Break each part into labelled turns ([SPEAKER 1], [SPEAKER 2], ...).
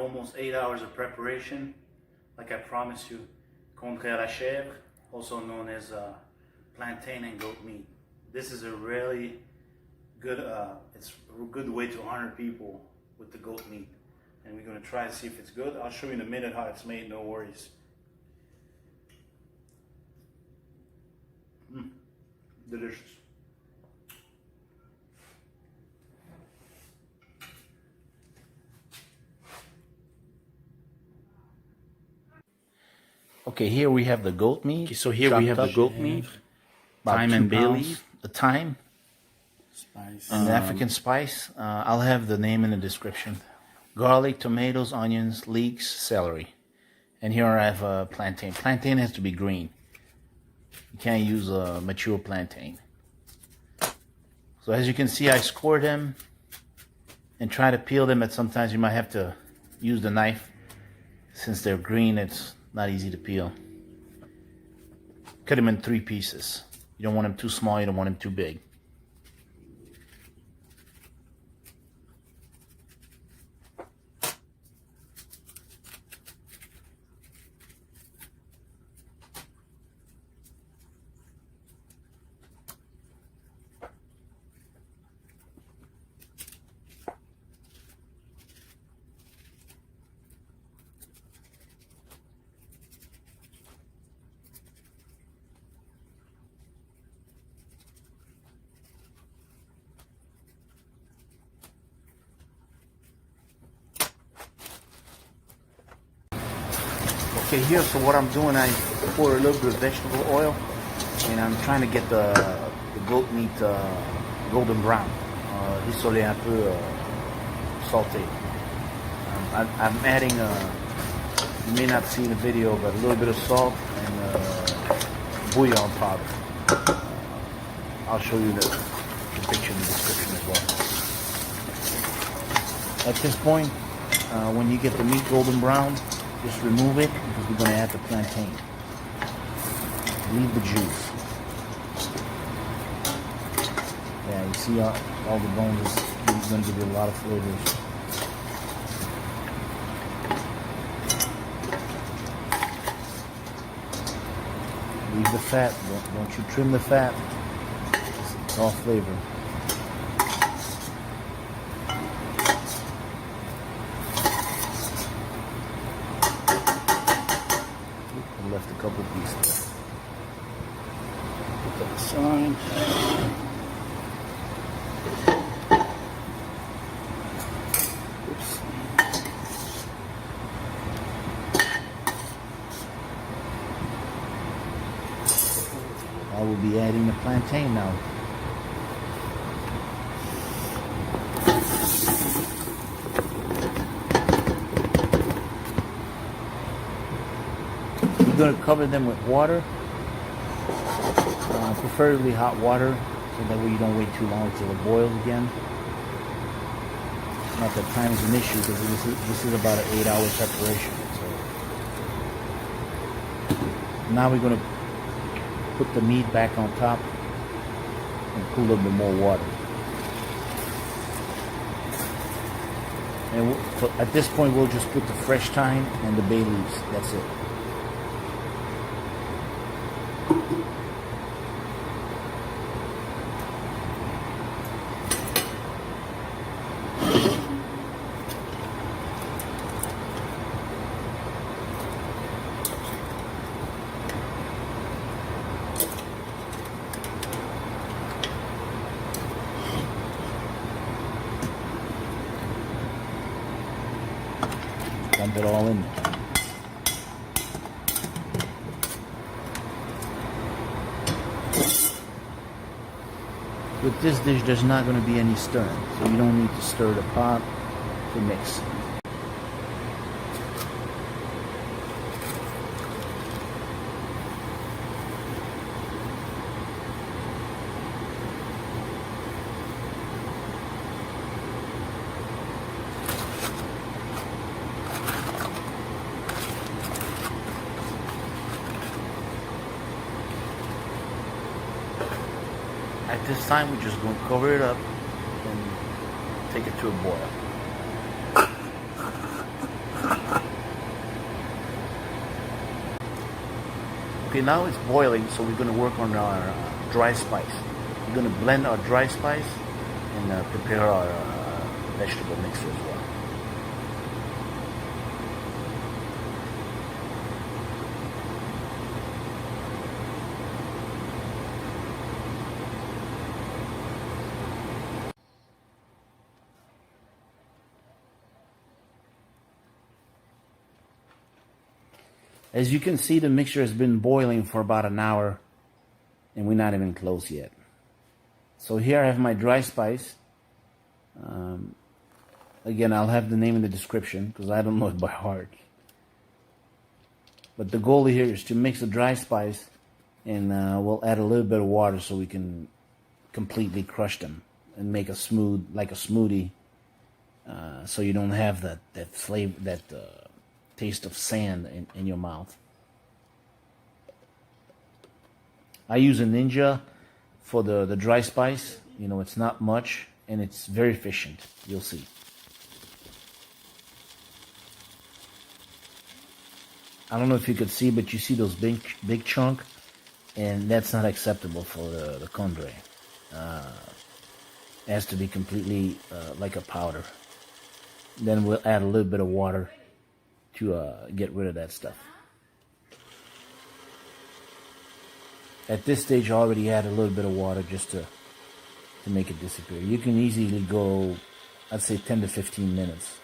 [SPEAKER 1] almost 8 hours of preparation. Like I promised you, kondre à la chèvre, also known as plantain and goat meat. This is a really good, it's a good way to honor people with the goat meat. And we're gonna try to see if it's good. I'll show you in a minute how it's made, no worries. Delicious. Okay, here we have the goat meat. Okay, so here we have the goat meat, thyme and bay leaf, the thyme, spice, and African spice. I'll have the name in the description. Garlic, tomatoes, onions, leeks, celery. And here I have plantain. Plantain has to be green. You can't use a mature plantain. So as you can see, I score them and try to peel them, but sometimes you might have to use the knife. Since they're green, it's not easy to peel. Cut them in 3 pieces. You don't want them too small, you don't want them too big. Okay, here, so what I'm doing, I pour a little bit of vegetable oil, and I'm trying to get the goat meat golden brown, rissolé un peu salté. I'm adding, you may not see in the video, but a little bit of salt and bouillon powder. I'll show you the picture in the description as well. At this point, when you get the meat golden brown, just remove it because we're going to add the plantain. Leave the juice. Yeah, you see all the bones is going to give you a lot of flavors. Leave the fat. Don't you trim the fat. It's all flavor. Left a couple pieces. Put that aside. Oops. I will be adding the plantain now. You're going to cover them with water, preferably hot water, so that way you don't wait too long until it boils again. Not that time is an issue because this is about an 8-hour preparation. So now we're going to put the meat back on top and put a little bit more water. And so at this point, we'll just put the fresh thyme and the bay leaves. That's it. Dump it all in there. With this dish, there's not going to be any stirring, so you don't need to stir the pot to mix. At this time, we're just going to cover it up and take it to a boil. Okay, now it's boiling, so we're going to work on our dry spice. We're going to blend our dry spice and prepare our vegetable mixture as well. As you can see, the mixture has been boiling for about an hour, and we're not even close yet. So here I have my dry spice. Again, I'll have the name in the description because I don't know it by heart. But the goal here is to mix the dry spice, and we'll add a little bit of water so we can completely crush them and make a smooth, like a smoothie, so you don't have that flavor, that taste of sand in your mouth. I use a Ninja for the dry spice. You know, it's not much and it's very efficient. You'll see. I don't know if you could see, but you see those big chunk, and that's not acceptable for the kondre. It has to be completely like a powder. Then we'll add a little bit of water to get rid of that stuff. At this stage, I already add a little bit of water just to make it disappear. You can easily go, I'd say 10 to 15 minutes.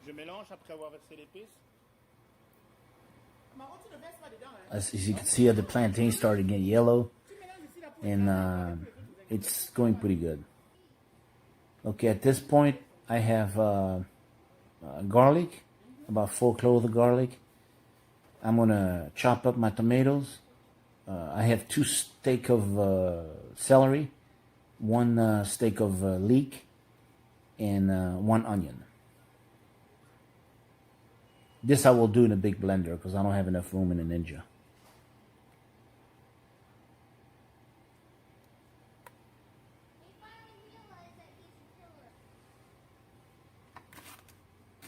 [SPEAKER 2] Je mélange après avoir versé l'épice.
[SPEAKER 1] As you can see, the plantain started to get yellow, and it's going pretty good. Okay, at this point, I have garlic, about 4 cloves of garlic. I'm gonna chop up my tomatoes. I have 2 sticks of celery, 1 stick of leek, and 1 onion. This I will do in a big blender because I don't have enough room in a Ninja.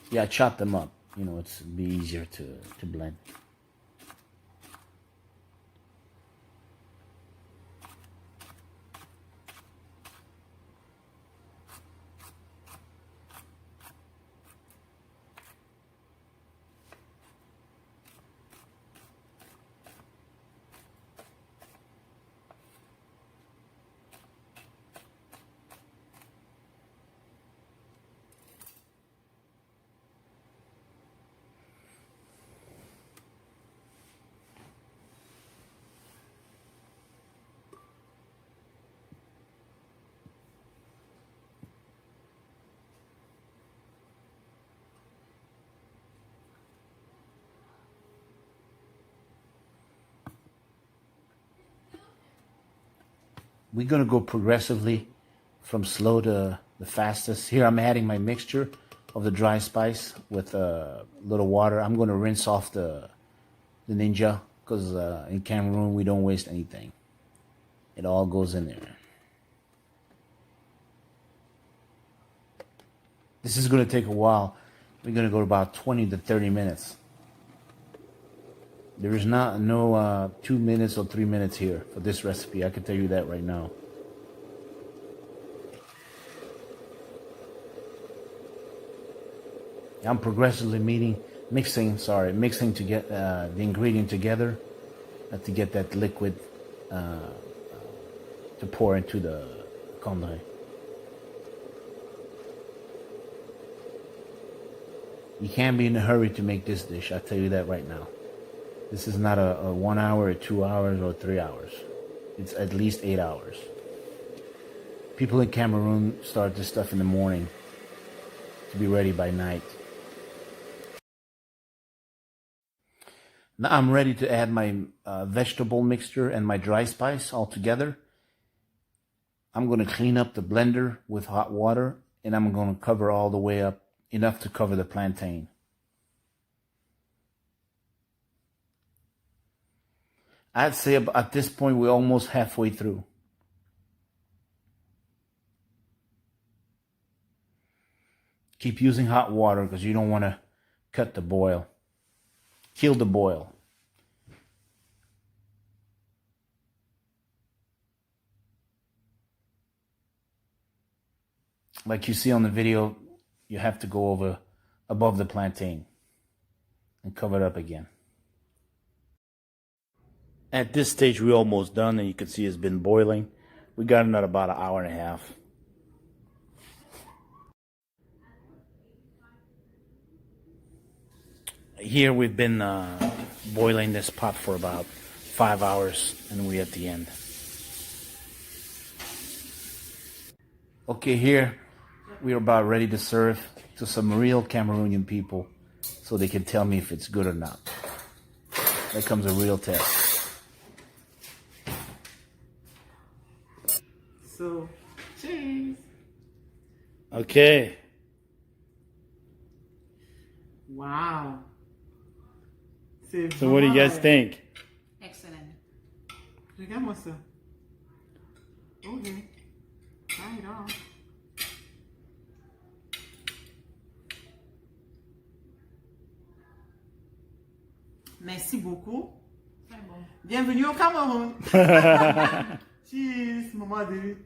[SPEAKER 1] Yeah, I chop them up. You know, it'd be easier to blend. We're going to go progressively from slow to the fastest. Here I'm adding my mixture of the dry spice with a little water. I'm going to rinse off the Ninja because in Cameroon we don't waste anything. It all goes in there. This is going to take a while. We're going to go about 20 to 30 minutes. There is no 2 minutes or 3 minutes here for this recipe. I can tell you that right now. I'm progressively mixing to get the ingredient together to get that liquid to pour into the kondre. You can't be in a hurry to make this dish. I tell you that right now. This is not a 1 hour, or 2 hours, or 3 hours. It's at least 8 hours. People in Cameroon start this stuff in the morning to be ready by night. Now I'm ready to add my vegetable mixture and my dry spice all together. I'm going to clean up the blender with hot water, and I'm going to cover all the way up, enough to cover the plantain. I'd say at this point we're almost halfway through. Keep using hot water because you don't want to cut the boil. Kill the boil. Like you see on the video, you have to go above the plantain and cover it up again. At this stage, we're almost done, and you can see it's been boiling. We got it at about an hour and a half. Here we've been boiling this pot for about 5 hours, and we're at the end. Okay, here we're about ready to serve to some real Cameroonian people so they can tell me if it's good or not. There comes a real test.
[SPEAKER 3] So, cheers.
[SPEAKER 1] Okay.
[SPEAKER 3] Wow.
[SPEAKER 1] So what do you guys think?
[SPEAKER 4] Excellent.
[SPEAKER 3] Regarde-moi ça. Ok. Try it out. Merci beaucoup.
[SPEAKER 4] Très bon.
[SPEAKER 3] Bienvenue au Cameroun. Cheers, maman de